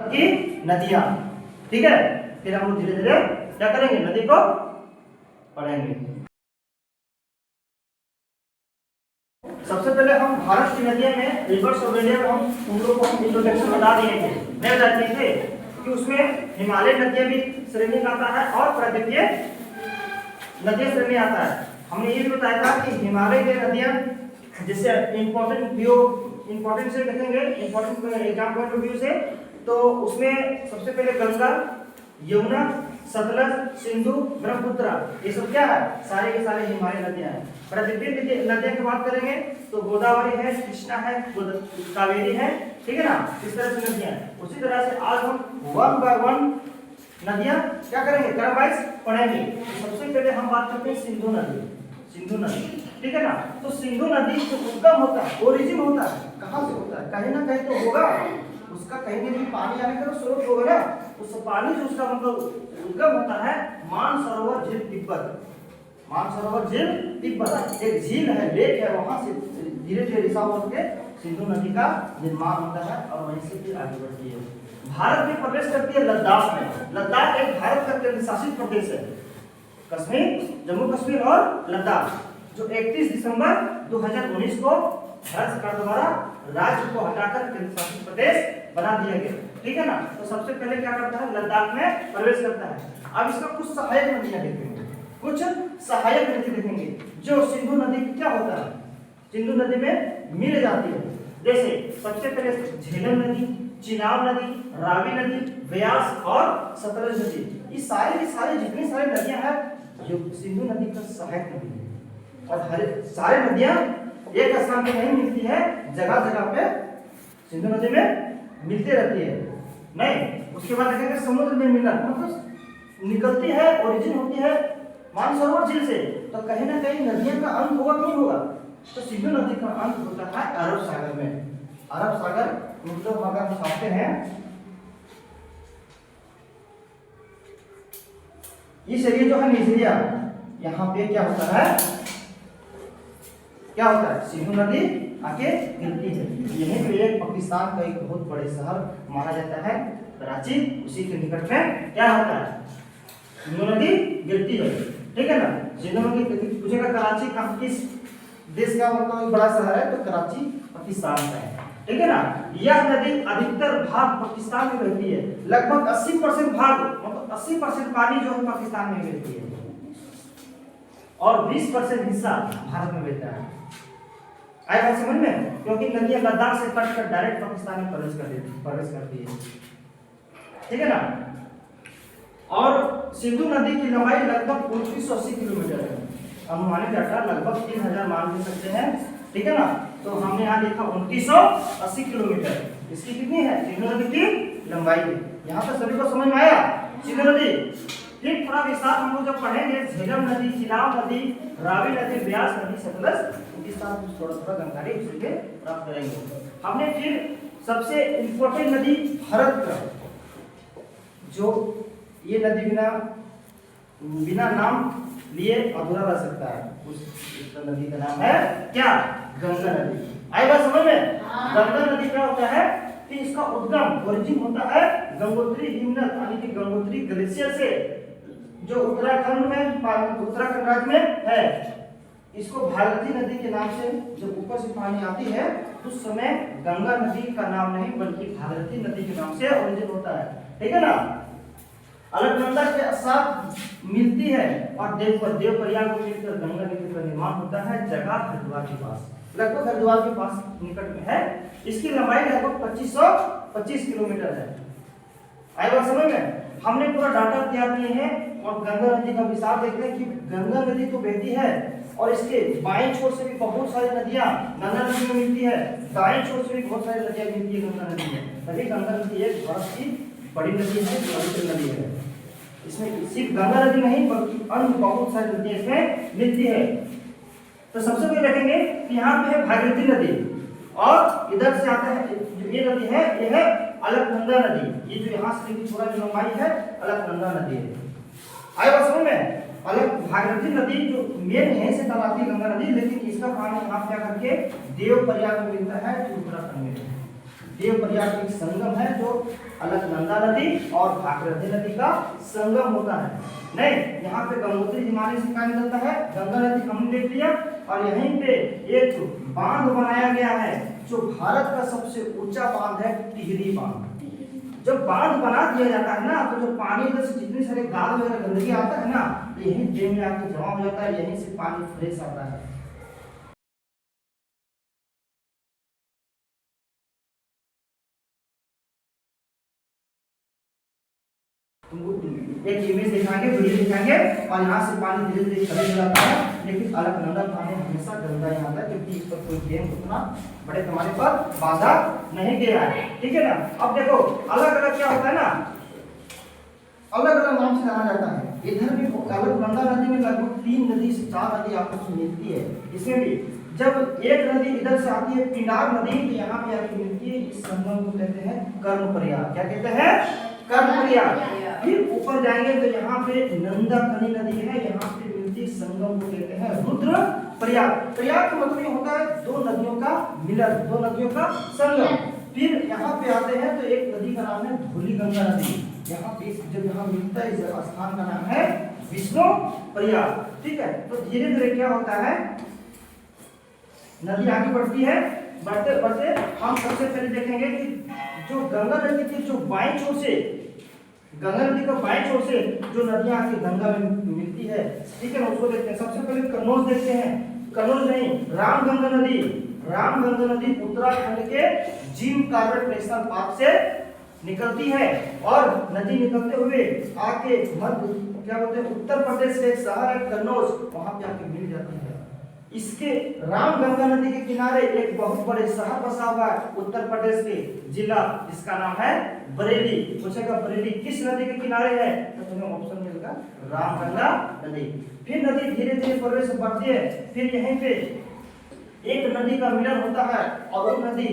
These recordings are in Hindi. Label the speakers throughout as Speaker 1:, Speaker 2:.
Speaker 1: की नदियां। ठीक है, फिर हम लोग धीरे धीरे क्या करेंगे, नदी को पढ़ेंगे। सबसे पहले हम भारत की नदियों में रिवर्स ऑफ इंडिया में हम उन लोगों को हम इंट्रोडक्शन बता दिए थे, नहीं बताते थे कि उसमें हिमालय नदियां भी श्रेणी में आता है और प्राकृतिक नदियां श्रेणी आता है। हमने ये भी बताया था कि हिमालय की नदियां जैसे इंपॉर्टेंट से देखेंगे, important exam point of view से, तो उसमें सबसे पहले गंगा, यमुना, सतलज, सिंधु, ब्रह्मपुत्र, ये सब क्या है, सारे के सारे हिमालय नदियां हैं। प्राकृतिक नदियों की बात करेंगे तो गोदावरी है, कृष्णा है, कावेरी है, ठीक है ना, इस तरह से नदियां हैं। उसी तरह से आज हम वन बाय वन नदियां क्या करेंगे, क्रम वाइज पढ़ेंगे। तो सबसे पहले हम बात करते हैं सिंधु नदी। सिंधु नदी, ठीक है ना, तो सिंधु नदी जो उद्गम होता है, ओरिजिन होता है, कहां से होता है, कहीं ना कहीं तो होगा, उसका कहीं भी पानी आने का स्रोत होगा ना, उस पानी जो उसका मतलब उद्गम होता है मानसरोवर झील तिब्बत। मानसरोवर झील तिब्बत एक झील है, लेक है, वहां से धीरे धीरे रिसाव होकर सिंधु नदी का निर्माण होता है और वहीं से फिर आगे बढ़ती है। भारत में प्रवेश करती है लद्दाख में। लद्दाख एक भारत का केंद्र शासित प्रदेश है। कश्मीर, जम्मू कश्मीर और लद्दाख, जो 31 दिसंबर 2019 को भारत सरकार द्वारा राज्य को हटाकर केंद्र शासित प्रदेश बना दिया गया, ठीक है ना। तो सबसे पहले क्या करता है, लद्दाख में प्रवेश करता है। अब इसका कुछ सहायक नदियां देखेंगे, कुछ सहायक नदी देखेंगे जो सिंधु नदी क्या होता है, सिंधु नदी में मिल जाती है। जैसे सबसे पहले झेलम नदी, चिनाब नदी, रावी नदी, व्यास और सतलज नदी, ये सारे के सारे जितनी सारी नदियां हैं जो सिंधु नदी का सहायक नदी है। और हर सारे नदियां एक स्थान पे नहीं मिलती है, जगह जगह पे सिंधु नदी में मिलती रहती है। नहीं, उसके बाद देखेंगे समुद्र में मिलना, मतलब निकलती है, ओरिजिन होती है मानसरोवर झील से, तो कहीं ना कहीं नदियों का अंत होगा, नहीं होगा, तो सिंधु नदी का अंत होता है अरब सागर में। अरब सागर मतलब अगर छापते हैं इस एरिया जो है नाइजीरिया, यहाँ पे क्या होता है, क्या होता है, सिंधु नदी आके गिरती है। यहीं पे एक पाकिस्तान का एक बहुत बड़े शहर माना जाता है कराची, उसी के निकट में क्या होता है, सिंधु नदी गिरती है, ठीक है ना। सिंधु नदी पूछेगा कराची कहाँ, किस देश का मतलब बड़ा शहर है, तो कराची पाकिस्तान का है, ठीक है ना। यह नदी अधिकतर भाग पाकिस्तान में बहती है, लगभग 80% भाग, मतलब 80% पानी जो है पाकिस्तान में गिरती है और 20% हिस्सा भारत में बहता है। आए बात समझ में, क्योंकि नदियां लद्दाख से कट कर डायरेक्ट पाकिस्तान में प्रवेश करती है, ठीक है ना। और सिंधु नदी की लंबाई लगभग 2980 किलोमीटर है, अनुमानित डाटा लगभग 3000 मान ले सकते हैं, ठीक है ना। तो हमने यहाँ देखा 2980 किलोमीटर, इसकी कितनी है, सिंधु नदी की लंबाई है। यहाँ पर सभी को समझ में आया सिंधु नदी। फिर थोड़ा विस्तार हम लोग जब पढ़ेंगे झेलम नदी, चिनाब नदी, रावी नदी, व्यास नदी, सतलज, उनके साथ थोड़ा जानकारी उससे प्राप्त करेंगे। हमने फिर सबसे इम्पोर्टेंट नदी भारत का, जो ये नदी बिना नाम लिए अधूरा रह सकता है, उस नदी का नाम है क्या, गंगा नदी। आई बात समझ में, गंगा नदी क्या होता है कि इसका उद्गम ओरिजिन होता है गंगोत्री हिमनद यानी कि गंगोत्री ग्लेशियर से, जो उत्तराखंड राज्य में है। इसको भागीरथी नदी के नाम से जब ऊपर से पानी आती है उस समय गंगा नदी का नाम नहीं बल्कि भागीरथी नदी के नाम से ओरिजिन होता है, ठीक है ना। अलकनंदा के साथ मिलती है और देवप्रयाग को मिलकर गंगा नदी का निर्माण होता है, जगह हरिद्वार के पास, लगभग हरिद्वार के पास निकट में है। इसकी लंबाई लगभग 2525 किलोमीटर है। आई बात समझ में, हमने पूरा डाटा तैयार किए हैं और गंगा नदी का विस्तार देखते हैं कि गंगा नदी तो बहती है और इसके बाएं छोर से भी बहुत सारी नदियां गंगा नदी में मिलती है, दाएं छोर से भी बहुत सारी नदियां मिलती है गंगा नदी में। तभी गंगा नदी एक भारत की बड़ी नदी है, पवित्र नदी है। इसमें सिर्फ गंगा नदी नहीं बल्कि अन्य बहुत सारी नदियां इसमें मिलती है। तो सबसे पहले देखेंगे कि यहाँ पे है भागीरथी नदी और इधर से आता है जो ये नदी है, ये है अलकनंदा नदी। ये जो यहाँ से थोड़ा जो लंबाई है अलकनंदा नदी है। आए बात समझ में, भागीरथी नदी जो मेन है से तलाती गंगा नदी, लेकिन इसका पानी यहाँ क्या करके देवप्रयाग में मिलता है, उत्तराखंड में। देव प्रयाग एक संगम है जो अलकनंदा नदी और भागीरथी नदी का संगम होता है। नहीं, यहाँ पे गंगोत्री हिमालय से कहा निकलता है, गंगा नदी हमने देख लिया। और यहीं पे एक बांध बनाया गया है जो भारत का सबसे ऊंचा बांध है, टिहरी बांध। जब बांध बना दिया जाता है ना, तो जो पानी इधर से जितने सारे गाद वगैरह गंदगी आता है ना, तो यही डैम में आके जमा हो जाता है, यहीं से पानी फ्रेश आता है। तुमको एक इमेज दिखाएंगे, वीडियो दिखाएंगे, और यहाँ से पानी धीरे धीरे चले जाता है, लेकिन अलकनंदा पानी हमेशा गंदा ही आता है, क्योंकि इस पर कोई डैम उतना बड़े पैमाने पर बांधा नहीं गया है। ठीक है ना। अब देखो अलग अलग क्या होता है ना, अलग अलग नाम से जाना जाता है। इधर भी अलकनंदा नदी में लगभग 3 नदी से 4 नदी आपस में मिलती है। इसमें भी जब एक नदी इधर से आती है पिनाक नदी, तो यहाँ पे आके मिलती है, इस संगम को कहते हैं कर्णप्रयाग। क्या कहते हैं? कर्णप्रयाग। फिर ऊपर जाएंगे तो यहाँ पे नंदाकनी नदी है, यहाँ पे मिलती संगम को कहते हैं रुद्रप्रयाग। प्रयाग का मतलब होता है दो नदियों का मिलन, दो नदियों का संगम। फिर यहाँ पे आते हैं तो एक नदी का नाम है धौलीगंगा नदी, यहाँ पे जब यहाँ मिलता है इस स्थान का नाम है विष्णुप्रयाग। ठीक है। तो धीरे धीरे क्या होता है, नदी आगे बढ़ती है, बढ़ते बढ़ते हम सबसे पहले देखेंगे कि जो गंगा नदी की जो बाईं छोर से, गंगा नदी का बाईं छोर से जो नदियां आके गंगा में मिलती है, ठीक है ना, उसको देखते हैं। सबसे पहले कन्नौज देखते हैं, कन्नौज नहीं, रामगंगा नदी। रामगंगा नदी उत्तराखंड के जिम कॉर्बेट नेशनल पार्क से निकलती है, और नदी निकलते हुए आके मध्य क्या बोलते हैं उत्तर प्रदेश के एक शहर है कन्नौज, वहां पे आके मिल जाती है। इसके रामगंगा नदी के किनारे एक बहुत बड़े शहर बसा हुआ है उत्तर प्रदेश के जिला, जिसका नाम है बरेली। पूछेगा बरेली किस नदी के किनारे है, तो तुम्हें ऑप्शन मिलेगा रामगंगा नदी। फिर नदी धीरे धीरे प्रवेश बढ़ती है, फिर यहीं पे एक नदी का मिलन होता है, और वो नदी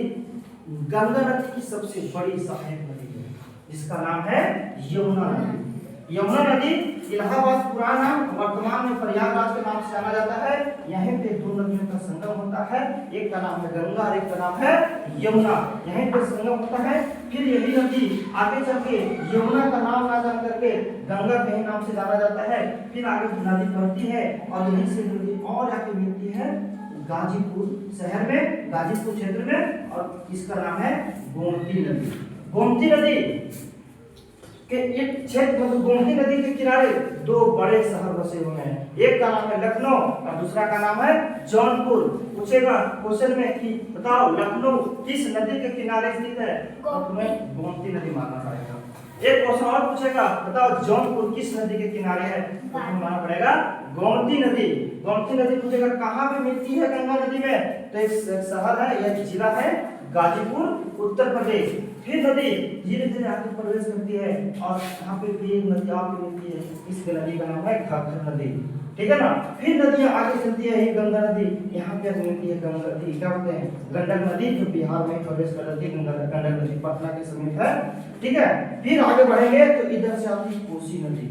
Speaker 1: गंगा नदी की सबसे बड़ी सहायक नदी है, जिसका नाम है यमुना नदी। यमुना नदी इलाहाबाद पुराना नाम, वर्तमान में प्रयागराज के नाम से जाना जाता है। यहीं पे दो नदियों का संगम होता है, एक का नाम है गंगा और एक का नाम है यमुना। यहीं पे संगम होता है। फिर यही नदी आगे चल के यमुना का नाम ना जान करके गंगा के नाम से जाना जाता है। फिर आगे नदी बढ़ती है, और यहीं से नदी और आगे मिलती है गाजीपुर शहर में, गाजीपुर क्षेत्र में, और इसका नाम है गोमती नदी। गोमती नदी के एक क्षेत्र मतलब गोमती नदी के किनारे दो बड़े शहर बसे हुए हैं, एक का नाम है लखनऊ और दूसरा का नाम है जौनपुर। पूछेगा क्वेश्चन में कि बताओ लखनऊ किस नदी के किनारे स्थित है, तो तुम्हें गोमती नदी मानना पड़ेगा। एक क्वेश्चन और पूछेगा बताओ जौनपुर किस नदी के किनारे है, तो तुम्हें मानना पड़ेगा गोमती नदी। गोमती नदी पूछेगा कहाँ पे मिलती है गंगा नदी में, तो एक शहर है या जिला है गाजीपुर उत्तर प्रदेश। फिर नदी धीरे धीरे आगे प्रवेश करती है, और यहाँ पे भी एक नदी आगे मिलती है, इस नदी का नाम है घग्गर नदी। ठीक है ना। फिर नदियां आगे चलती है, गंगा नदी यहाँ पे मिलती है, गंगा नदी क्या बोलते हैं गंडक नदी, जो बिहार में प्रवेश कर रही है, गंडक नदी पटना के समीप है। ठीक है। फिर आगे बढ़ेंगे तो इधर से आती है कोसी नदी।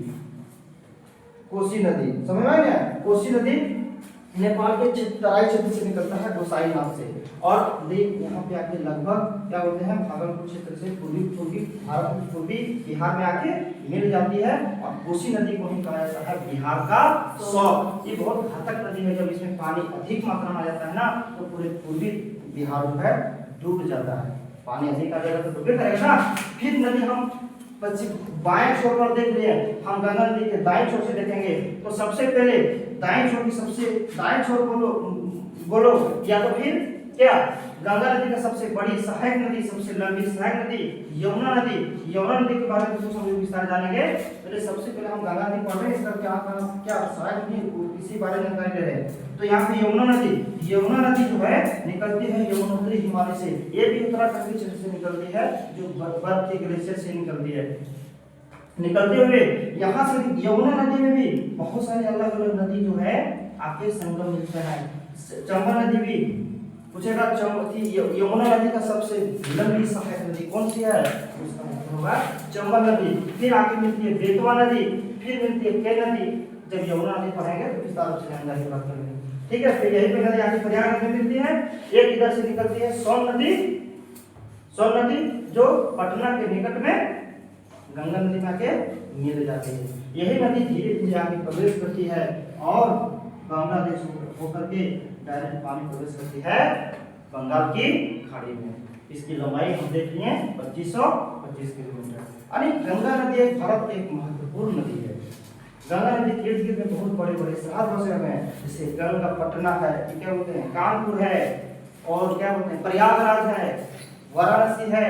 Speaker 1: कोसी नदी समझ में आ गया। कोसी नदी नेपाल के तराई क्षेत्र से निकलता है गोसाई नाम से, और यहाँ पे आके लगभग क्या बोलते हैं भागलपुर क्षेत्र से पूर्वी भारत पूर्वी बिहार में आके मिल जाती है, और कोसी नदी को ही कहा जाता है बिहार का शौक। ये बहुत घातक नदी है, जब इसमें पानी अधिक मात्रा में आ जाता है ना, तो पूरे पूर्वी बिहार जो है डूब जाता है। पानी अधिक आ जाएगा तो डूबे करेगा ना। फिर नदी हम बाएं छोर पर देख लिए, हम गंगा नदी के दाएं छोर से देखेंगे, तो सबसे पहले दाएं छोर की सबसे दाएं छोर बोलो या तो फिर क्या गंगा नदी का सबसे बड़ी सहायक नदी, सबसे लंबी सहायक नदी यमुना नदी। यमुना नदी के बारे में कुछ हम विस्तार जानेंगे। पहले सबसे पहले हम गंगा नदी पढ़ रहे हैं, इसका क्या सहायक नदी इसी बारे में जानकारी ले रहे हैं। तो यहाँ पे यमुना नदी जो है निकलती है यमुनोत्री हिमालय से, ये भी उत्तराखंड के क्षेत्र से निकलती है, जो बर्फ के ग्लेशियर से निकलती है। निकलते हुए यहाँ से यमुना नदी में भी बहुत सारी अलग अलग नदी जो है आके संगम मिलता है। चंबल नदी भी पूछेगा, यमुना नदी का सबसे लंबी सहायक नदी कौन सी है, उसका मतलब होगा चंबल नदी। फिर आगे मिलती है बेतवा नदी, फिर मिलती है के नदी। जब यमुना नदी पढ़ेंगे तो विस्तार से जानकारी की बात करेंगे। ठीक है। फिर यही पे नदी आगे प्रयाग नदी मिलती है, एक इधर से निकलती है सोन नदी। सोन नदी जो पटना के निकट में गंगा नदी में आके मिल जाती है। यही नदी धीरे धीरे आगे प्रवेश करती है और बांग्लादेश होकर के डायरेक्ट पानी प्रवेश करती है बंगाल की खाड़ी में। इसकी लंबाई हम देख लिए 2525 किलोमीटर। यानी गंगा नदी एक भारत की एक महत्वपूर्ण नदी है। गंगा नदी के इर्द गिर्द में बहुत बड़े बड़े शहर बसे हुए हैं, जैसे गंगा पटना है, क्या बोलते हैं कानपुर है, और क्या बोलते हैं प्रयागराज है, वाराणसी है,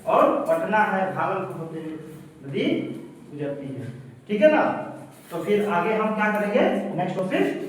Speaker 1: और पटना है, भागलपुर होते हुए नदी गुजरती है। ठीक है ना। तो फिर आगे हम क्या करेंगे, नेक्स्ट टॉपिक